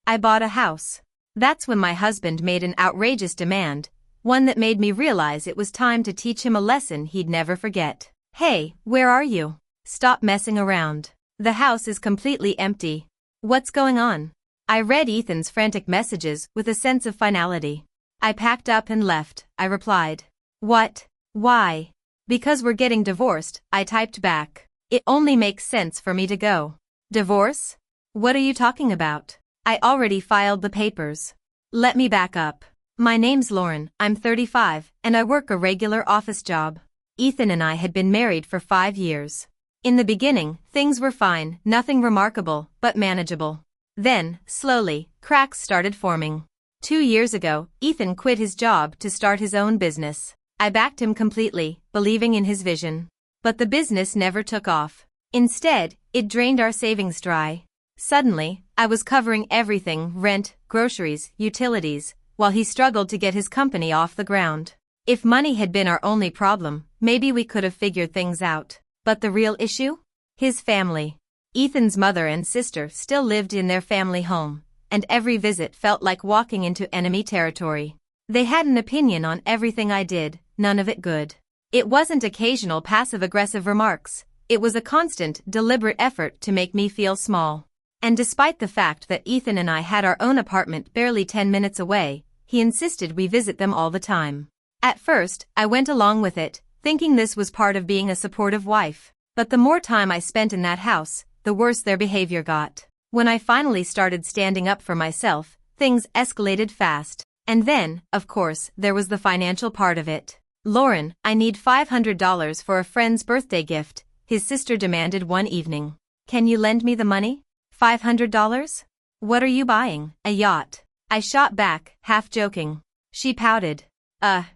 I bought a house. That's when my husband made an outrageous demand, one that made me realize it was time to teach him a lesson he'd never forget. Hey, where are you? Stop messing around. The house is completely empty. What's going on? I read Ethan's frantic messages with a sense of finality. I packed up and left, I replied. What? Why? Because we're getting divorced, I typed back. It only makes sense for me to go. Divorce? What are you talking about? I already filed the papers. Let me back up. My name's Lauren, I'm 35, and I work a regular office job. Ethan and I had been married for 5 years. In the beginning, things were fine, nothing remarkable, but manageable. Then, slowly, cracks started forming. 2 years ago, Ethan quit his job to start his own business. I backed him completely, believing in his vision. But the business never took off. Instead, it drained our savings dry. Suddenly, I was covering everything: rent, groceries, utilities, while he struggled to get his company off the ground. If money had been our only problem, maybe we could have figured things out. But the real issue? His family. Ethan's mother and sister still lived in their family home, and every visit felt like walking into enemy territory. They had an opinion on everything I did, none of it good. It wasn't occasional passive-aggressive remarks, it was a constant, deliberate effort to make me feel small. And despite the fact that Ethan and I had our own apartment barely 10 minutes away, he insisted we visit them all the time. At first, I went along with it, thinking this was part of being a supportive wife. But the more time I spent in that house, the worse their behavior got. When I finally started standing up for myself, things escalated fast. And then, of course, there was the financial part of it. Lauren, I need $500 for a friend's birthday gift, his sister demanded one evening. Can you lend me the money? $500? What are you buying? A yacht. I shot back, half joking. She pouted.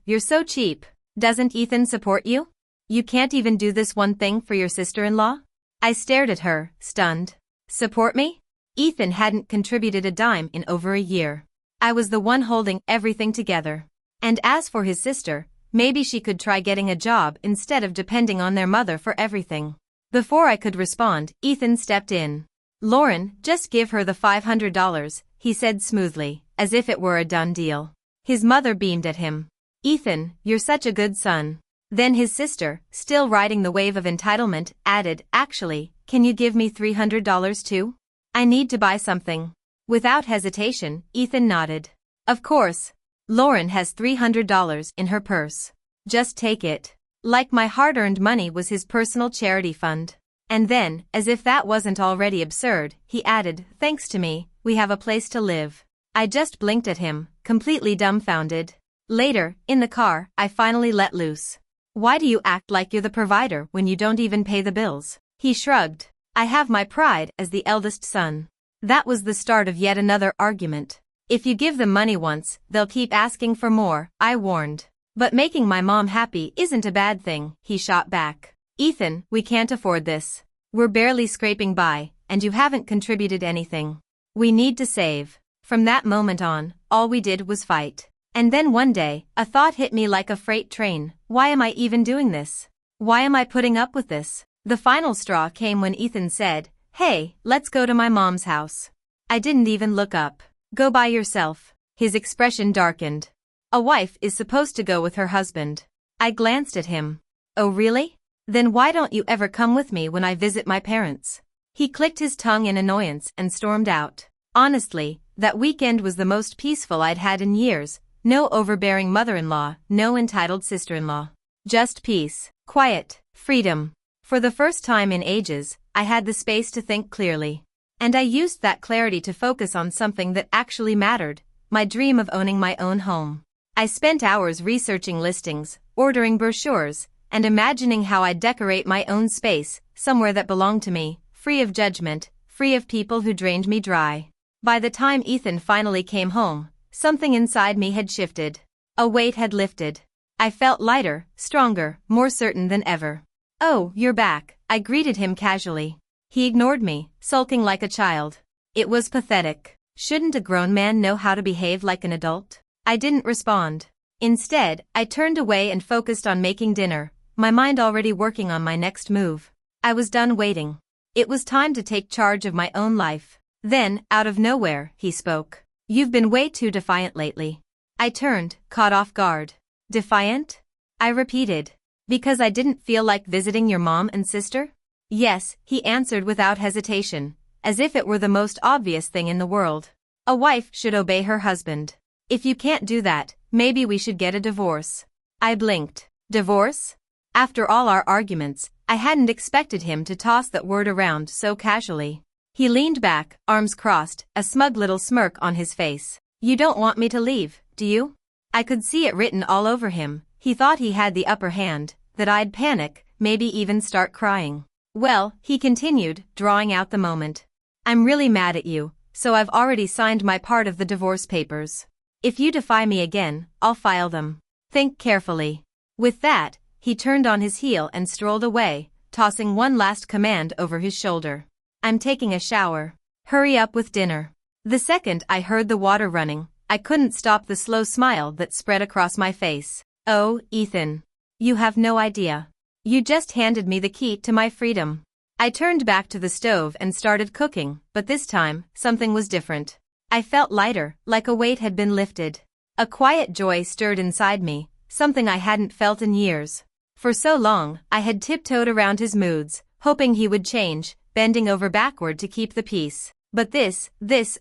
You're so cheap. Doesn't Ethan support you? You can't even do this one thing for your sister-in-law? I stared at her, stunned. Support me? Ethan hadn't contributed a dime in over a year. I was the one holding everything together. And as for his sister, maybe she could try getting a job instead of depending on their mother for everything. Before I could respond, Ethan stepped in. Lauren, just give her the $500, he said smoothly, as if it were a done deal. His mother beamed at him. Ethan, you're such a good son. Then his sister, still riding the wave of entitlement, added, actually, can you give me $300 too? I need to buy something. Without hesitation, Ethan nodded. Of course. Lauren has $300 in her purse. Just take it. Like my hard-earned money was his personal charity fund. And then, as if that wasn't already absurd, he added, thanks to me, we have a place to live. I just blinked at him, completely dumbfounded. Later, in the car, I finally let loose. Why do you act like you're the provider when you don't even pay the bills? He shrugged. I have my pride as the eldest son. That was the start of yet another argument. If you give them money once, they'll keep asking for more, I warned. But making my mom happy isn't a bad thing, he shot back. Ethan, we can't afford this. We're barely scraping by, and you haven't contributed anything. We need to save. From that moment on, all we did was fight. And then one day, a thought hit me like a freight train. Why am I even doing this? Why am I putting up with this? The final straw came when Ethan said, hey, let's go to my mom's house. I didn't even look up. Go by yourself. His expression darkened. A wife is supposed to go with her husband. I glanced at him. Oh really? Then why don't you ever come with me when I visit my parents? He clicked his tongue in annoyance and stormed out. Honestly, that weekend was the most peaceful I'd had in years. No overbearing mother-in-law, no entitled sister-in-law. Just peace, quiet, freedom. For the first time in ages, I had the space to think clearly. And I used that clarity to focus on something that actually mattered, my dream of owning my own home. I spent hours researching listings, ordering brochures, and imagining how I'd decorate my own space, somewhere that belonged to me, free of judgment, free of people who drained me dry. By the time Ethan finally came home, something inside me had shifted. A weight had lifted. I felt lighter, stronger, more certain than ever. Oh, you're back, I greeted him casually. He ignored me, sulking like a child. It was pathetic. Shouldn't a grown man know how to behave like an adult? I didn't respond. Instead, I turned away and focused on making dinner, my mind already working on my next move. I was done waiting. It was time to take charge of my own life. Then, out of nowhere, he spoke. You've been way too defiant lately. I turned, caught off guard. Defiant? I repeated. Because I didn't feel like visiting your mom and sister? Yes, he answered without hesitation, as if it were the most obvious thing in the world. A wife should obey her husband. If you can't do that, maybe we should get a divorce. I blinked. Divorce? After all our arguments, I hadn't expected him to toss that word around so casually. He leaned back, arms crossed, a smug little smirk on his face. You don't want me to leave, do you? I could see it written all over him. He thought he had the upper hand, that I'd panic, maybe even start crying. Well, he continued, drawing out the moment. I'm really mad at you, so I've already signed my part of the divorce papers. If you defy me again, I'll file them. Think carefully. With that, he turned on his heel and strolled away, tossing one last command over his shoulder. I'm taking a shower. Hurry up with dinner. The second I heard the water running, I couldn't stop the slow smile that spread across my face. Oh, Ethan. You have no idea. You just handed me the key to my freedom. I turned back to the stove and started cooking, but this time, something was different. I felt lighter, like a weight had been lifted. A quiet joy stirred inside me, something I hadn't felt in years. For so long, I had tiptoed around his moods, hoping he would change, bending over backward to keep the peace. But this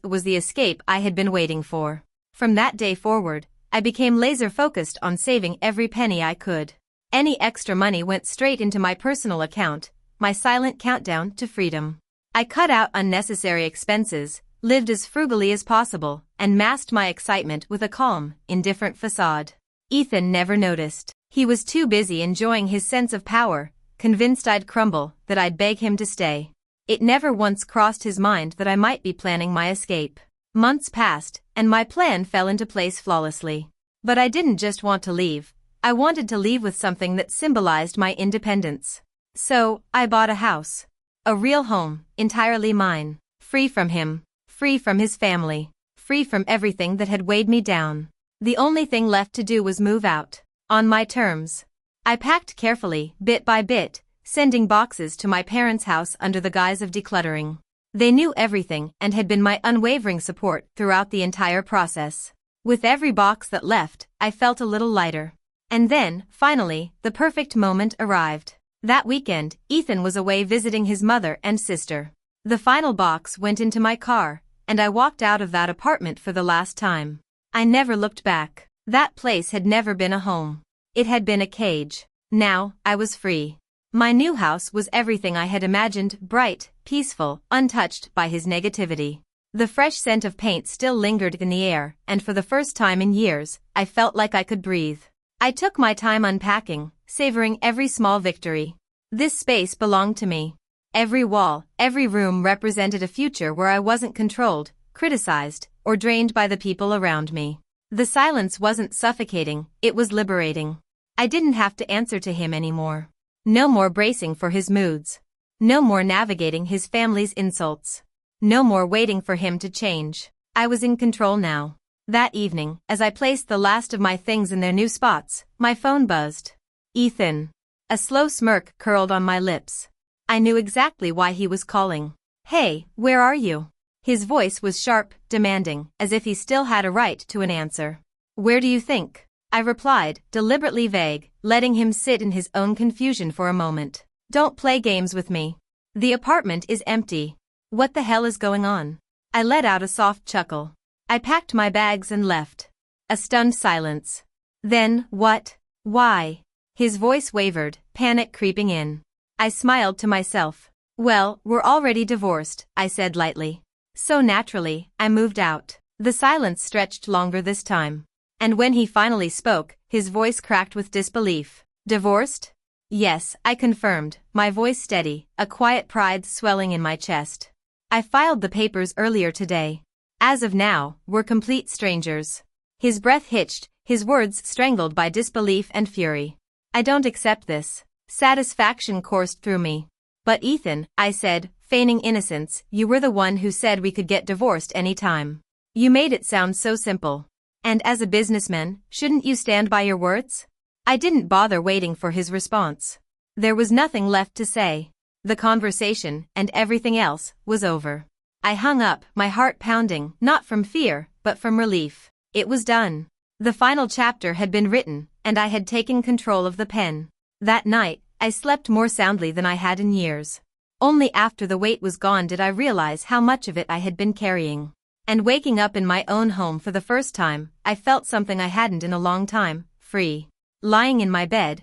was the escape I had been waiting for. From that day forward, I became laser-focused on saving every penny I could. Any extra money went straight into my personal account, my silent countdown to freedom. I cut out unnecessary expenses, lived as frugally as possible, and masked my excitement with a calm, indifferent facade. Ethan never noticed. He was too busy enjoying his sense of power, convinced I'd crumble, that I'd beg him to stay. It never once crossed his mind that I might be planning my escape. Months passed, and my plan fell into place flawlessly. But I didn't just want to leave. I wanted to leave with something that symbolized my independence. So, I bought a house. A real home, entirely mine. Free from him. Free from his family. Free from everything that had weighed me down. The only thing left to do was move out. On my terms. I packed carefully, bit by bit, sending boxes to my parents' house under the guise of decluttering. They knew everything and had been my unwavering support throughout the entire process. With every box that left, I felt a little lighter. And then, finally, the perfect moment arrived. That weekend, Ethan was away visiting his mother and sister. The final box went into my car, and I walked out of that apartment for the last time. I never looked back. That place had never been a home. It had been a cage. Now, I was free. My new house was everything I had imagined, bright, peaceful, untouched by his negativity. The fresh scent of paint still lingered in the air, and for the first time in years, I felt like I could breathe. I took my time unpacking, savoring every small victory. This space belonged to me. Every wall, every room represented a future where I wasn't controlled, criticized, or drained by the people around me. The silence wasn't suffocating, it was liberating. I didn't have to answer to him anymore. No more bracing for his moods. No more navigating his family's insults. No more waiting for him to change. I was in control now. That evening, as I placed the last of my things in their new spots, my phone buzzed. Ethan. A slow smirk curled on my lips. I knew exactly why he was calling. Hey, where are you? His voice was sharp, demanding, as if he still had a right to an answer. Where do you think? I replied, deliberately vague, letting him sit in his own confusion for a moment. Don't play games with me. The apartment is empty. What the hell is going on? I let out a soft chuckle. I packed my bags and left. A stunned silence. Then, what? Why? His voice wavered, panic creeping in. I smiled to myself. Well, we're already divorced, I said lightly. So naturally, I moved out. The silence stretched longer this time. And when he finally spoke, his voice cracked with disbelief. Divorced? Yes, I confirmed, my voice steady, a quiet pride swelling in my chest. I filed the papers earlier today. As of now, we're complete strangers. His breath hitched, his words strangled by disbelief and fury. I don't accept this. Satisfaction coursed through me. But Ethan, I said, feigning innocence, you were the one who said we could get divorced any time. You made it sound so simple. And as a businessman, shouldn't you stand by your words? I didn't bother waiting for his response. There was nothing left to say. The conversation, and everything else, was over. I hung up, my heart pounding, not from fear, but from relief. It was done. The final chapter had been written, and I had taken control of the pen. That night, I slept more soundly than I had in years. Only after the weight was gone did I realize how much of it I had been carrying. And waking up in my own home for the first time, I felt something I hadn't in a long time, free. Lying in my bed,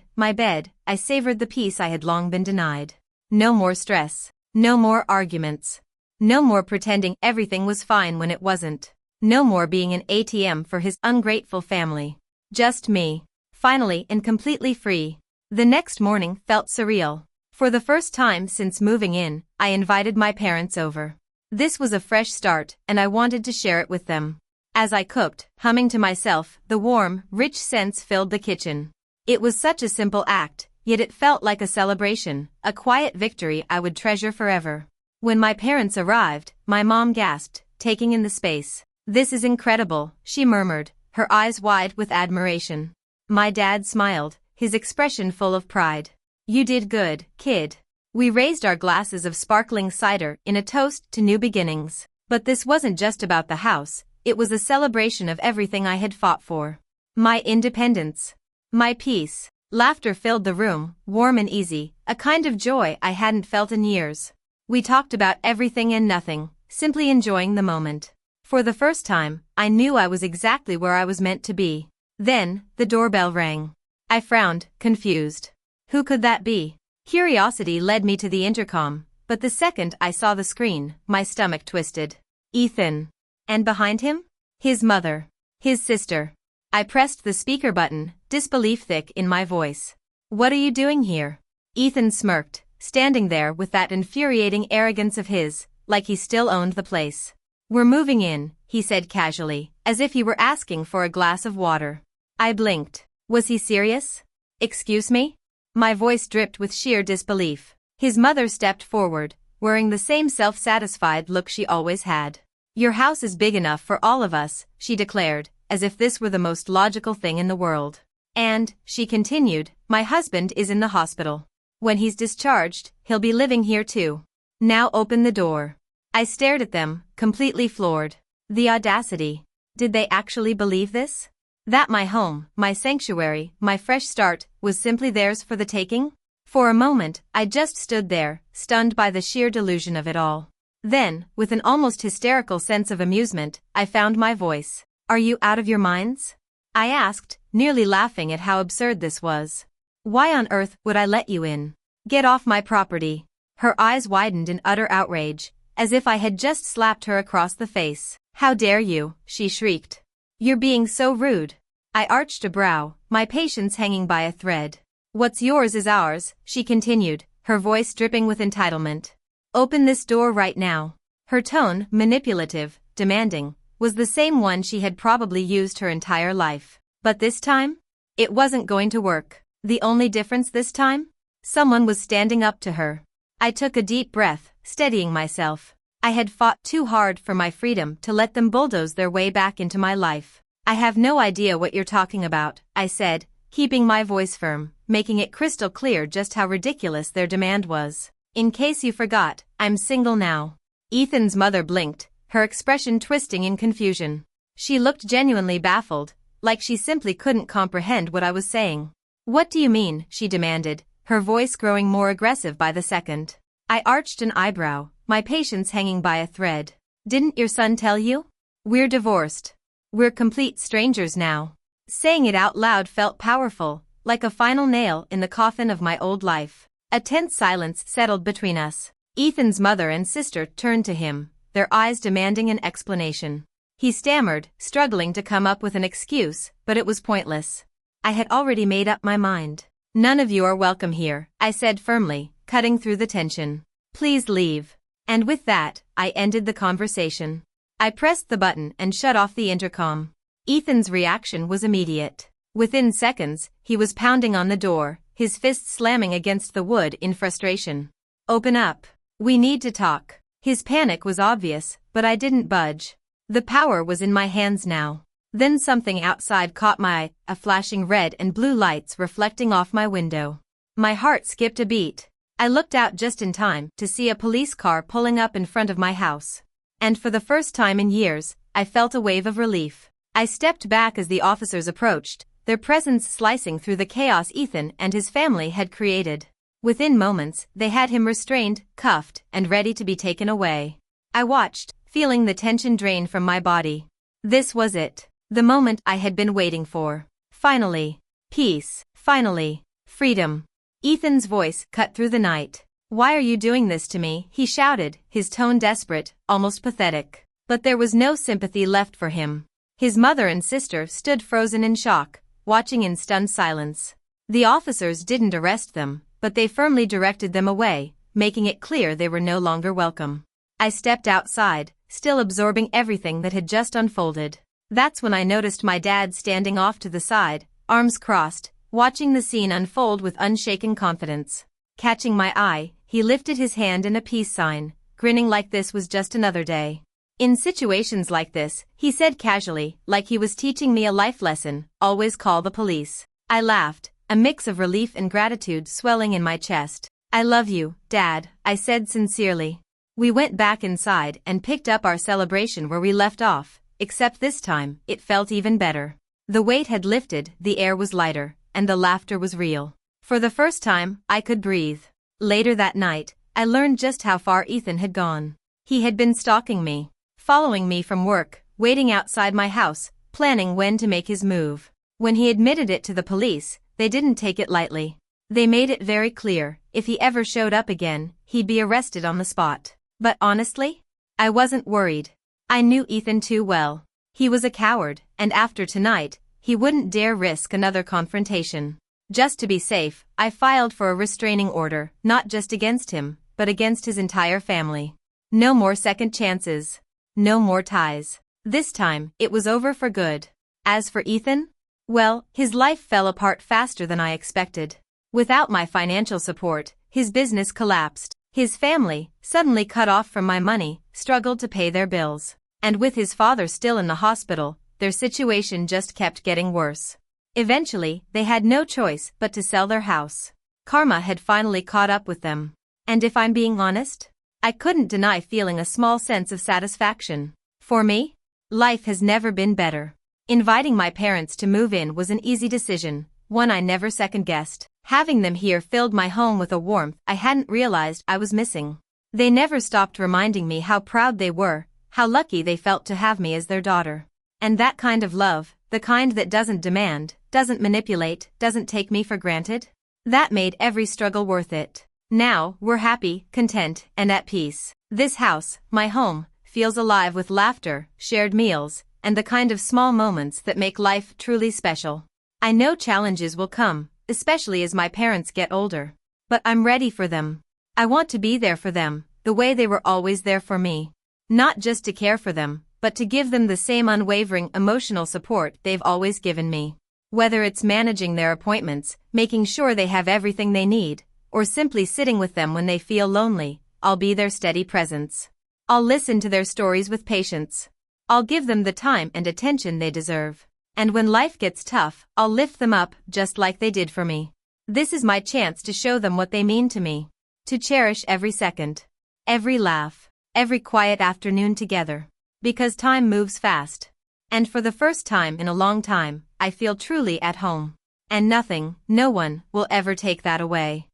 I savored the peace I had long been denied. No more stress. No more arguments. No more pretending everything was fine when it wasn't. No more being an ATM for his ungrateful family. Just me. Finally and completely free. The next morning felt surreal. For the first time since moving in, I invited my parents over. This was a fresh start, and I wanted to share it with them. As I cooked, humming to myself, the warm, rich scents filled the kitchen. It was such a simple act, yet it felt like a celebration, a quiet victory I would treasure forever. When my parents arrived, my mom gasped, taking in the space. "This is incredible," she murmured, her eyes wide with admiration. My dad smiled, his expression full of pride. "You did good, kid." We raised our glasses of sparkling cider in a toast to new beginnings. But this wasn't just about the house, it was a celebration of everything I had fought for. My independence. My peace. Laughter filled the room, warm and easy, a kind of joy I hadn't felt in years. We talked about everything and nothing, simply enjoying the moment. For the first time, I knew I was exactly where I was meant to be. Then, the doorbell rang. I frowned, confused. Who could that be? Curiosity led me to the intercom, but the second I saw the screen, my stomach twisted. Ethan. And behind him? His mother. His sister. I pressed the speaker button, disbelief thick in my voice. "What are you doing here?" Ethan smirked, standing there with that infuriating arrogance of his, like he still owned the place. "We're moving in," he said casually, as if he were asking for a glass of water. I blinked. Was he serious? "Excuse me?" My voice dripped with sheer disbelief. His mother stepped forward, wearing the same self-satisfied look she always had. "Your house is big enough for all of us," she declared, as if this were the most logical thing in the world. "And," she continued, "my husband is in the hospital. When he's discharged, he'll be living here too. Now open the door." I stared at them, completely floored. The audacity. Did they actually believe this? That my home, my sanctuary, my fresh start, was simply theirs for the taking? For a moment, I just stood there, stunned by the sheer delusion of it all. Then, with an almost hysterical sense of amusement, I found my voice. "Are you out of your minds?" I asked, nearly laughing at how absurd this was. "Why on earth would I let you in? Get off my property." Her eyes widened in utter outrage, as if I had just slapped her across the face. "How dare you?" she shrieked. "You're being so rude." I arched a brow, my patience hanging by a thread. "What's yours is ours," she continued, her voice dripping with entitlement. "Open this door right now." Her tone, manipulative, demanding, was the same one she had probably used her entire life. But this time? It wasn't going to work. The only difference this time? Someone was standing up to her. I took a deep breath, steadying myself. I had fought too hard for my freedom to let them bulldoze their way back into my life. "I have no idea what you're talking about," I said, keeping my voice firm, making it crystal clear just how ridiculous their demand was. "In case you forgot, I'm single now." Ethan's mother blinked, her expression twisting in confusion. She looked genuinely baffled, like she simply couldn't comprehend what I was saying. "What do you mean?" she demanded, her voice growing more aggressive by the second. I arched an eyebrow, my patience hanging by a thread. "Didn't your son tell you? We're divorced. We're complete strangers now." Saying it out loud felt powerful, like a final nail in the coffin of my old life. A tense silence settled between us. Ethan's mother and sister turned to him, their eyes demanding an explanation. He stammered, struggling to come up with an excuse, but it was pointless. I had already made up my mind. "None of you are welcome here," I said firmly, cutting through the tension. "Please leave." And with that, I ended the conversation. I pressed the button and shut off the intercom. Ethan's reaction was immediate. Within seconds, he was pounding on the door, his fists slamming against the wood in frustration. "Open up. We need to talk." His panic was obvious, but I didn't budge. The power was in my hands now. Then something outside caught my eye, a flashing red and blue lights reflecting off my window. My heart skipped a beat. I looked out just in time to see a police car pulling up in front of my house. And for the first time in years, I felt a wave of relief. I stepped back as the officers approached, their presence slicing through the chaos Ethan and his family had created. Within moments, they had him restrained, cuffed, and ready to be taken away. I watched, feeling the tension drain from my body. This was it. The moment I had been waiting for. Finally. Peace. Finally. Freedom. Ethan's voice cut through the night. "Why are you doing this to me?" he shouted, his tone desperate, almost pathetic. But there was no sympathy left for him. His mother and sister stood frozen in shock, watching in stunned silence. The officers didn't arrest them, but they firmly directed them away, making it clear they were no longer welcome. I stepped outside, still absorbing everything that had just unfolded. That's when I noticed my dad standing off to the side, arms crossed, watching the scene unfold with unshaken confidence. Catching my eye, he lifted his hand in a peace sign, grinning like this was just another day. "In situations like this," he said casually, like he was teaching me a life lesson, "always call the police." I laughed, a mix of relief and gratitude swelling in my chest. "I love you, Dad," I said sincerely. We went back inside and picked up our celebration where we left off, except this time, it felt even better. The weight had lifted, the air was lighter, and the laughter was real. For the first time, I could breathe. Later that night, I learned just how far Ethan had gone. He had been stalking me, following me from work, waiting outside my house, planning when to make his move. When he admitted it to the police, they didn't take it lightly. They made it very clear, if he ever showed up again, he'd be arrested on the spot. But honestly, I wasn't worried. I knew Ethan too well. He was a coward, and after tonight, he wouldn't dare risk another confrontation. Just to be safe, I filed for a restraining order, not just against him, but against his entire family. No more second chances. No more ties. This time, it was over for good. As for Ethan? Well, his life fell apart faster than I expected. Without my financial support, his business collapsed. His family, suddenly cut off from my money, struggled to pay their bills. And with his father still in the hospital, their situation just kept getting worse. Eventually, they had no choice but to sell their house. Karma had finally caught up with them. And if I'm being honest, I couldn't deny feeling a small sense of satisfaction. For me, life has never been better. Inviting my parents to move in was an easy decision, one I never second-guessed. Having them here filled my home with a warmth I hadn't realized I was missing. They never stopped reminding me how proud they were, how lucky they felt to have me as their daughter. And that kind of love, the kind that doesn't demand, doesn't manipulate, doesn't take me for granted, that made every struggle worth it. Now, we're happy, content, and at peace. This house, my home, feels alive with laughter, shared meals, and the kind of small moments that make life truly special. I know challenges will come, especially as my parents get older. But I'm ready for them. I want to be there for them, the way they were always there for me. Not just to care for them, but to give them the same unwavering emotional support they've always given me. Whether it's managing their appointments, making sure they have everything they need, or simply sitting with them when they feel lonely, I'll be their steady presence. I'll listen to their stories with patience. I'll give them the time and attention they deserve. And when life gets tough, I'll lift them up just like they did for me. This is my chance to show them what they mean to me. To cherish every second. Every laugh. Every quiet afternoon together. Because time moves fast. And for the first time in a long time, I feel truly at home. And nothing, no one, will ever take that away.